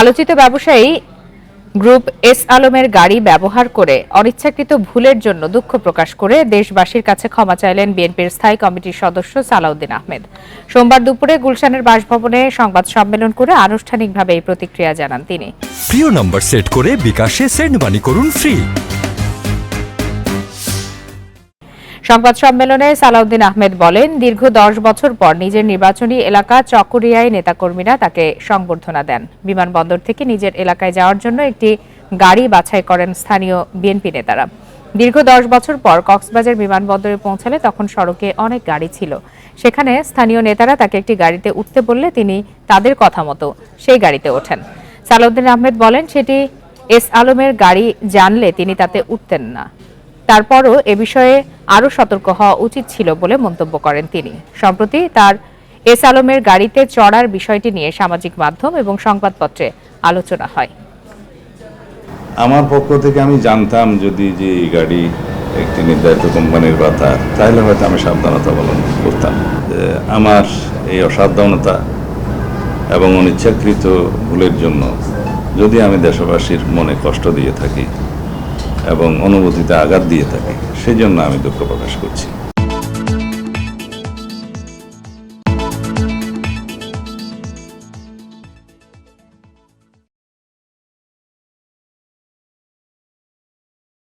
আলোচিত ব্যবসায়ী group S আলমের গাড়ি ব্যবহার করে অনিচ্ছাকৃত ভুলের জন্য দুঃখ প্রকাশ করে দেশবাসীর কাছে ক্ষমা চাইলেন বিএনপির স্থায়ী কমিটির সদস্য সালাউদ্দিন আহমেদ। সোমবার দুপুরে গুলশানের বাসভবনে সংবাদ সম্মেলন করে আনুষ্ঠানিকভাবে এই প্রতিক্রিয়া জানান তিনি। প্রিয় নম্বর সেট করে বিকাশে সেন্ড মানি করুন ফ্রি। সংবাদ সম্মেলনে সালাউদ্দিন আহমেদ বলেন, দীর্ঘ 10 বছর পর নিজের নির্বাচনী এলাকা চকরিয়ায় নেতাকর্মীরা তাকে সংবর্ধনা দেন। বিমানবন্দর থেকে নিজের এলাকায় যাওয়ার জন্য একটি গাড়ি বাছাই করেন স্থানীয় বিএনপি নেতারা। দীর্ঘ 10 বছর পর কক্সবাজার বিমানবন্দরে পৌঁছালে তখন সড়কে অনেক গাড়ি ছিল। সেখানে স্থানীয় নেতারা তাকে একটি গাড়িতে উঠতে বললে তিনি তাদের কথা মতো সেই গাড়িতে ওঠেন। সালাউদ্দিন আহমেদ বলেন, সেটি এস আলমের গাড়ি জানলে তিনি তাতে উঠতেন না। তারপরও এ বিষয়ে আরও সতর্ক হওয়া উচিত ছিল বলে মন্তব্য করেন তিনি। সম্প্রতি তার এস আলমের গাড়িতে চড়ার বিষয়টি নিয়ে সামাজিক মাধ্যম এবং সংবাদপত্রে আলোচনা হয়। আমার পক্ষ থেকে আমি জানতাম যদি যে এই গাড়ি একটি নির্ধারিত কোম্পানির কথা, তাহলে হয়তো আমি সাবধানতা অবলম্বন করতাম। আমার এই অসাবধানতা এবং অনিচ্ছাকৃত ভুলের জন্য যদি আমি দেশবাসীর মনে কষ্ট দিয়ে থাকি এবং অনুভূতিতে আঘাত দিয়ে থাকি, সেই জন্য আমি দুঃখ প্রকাশ করছি।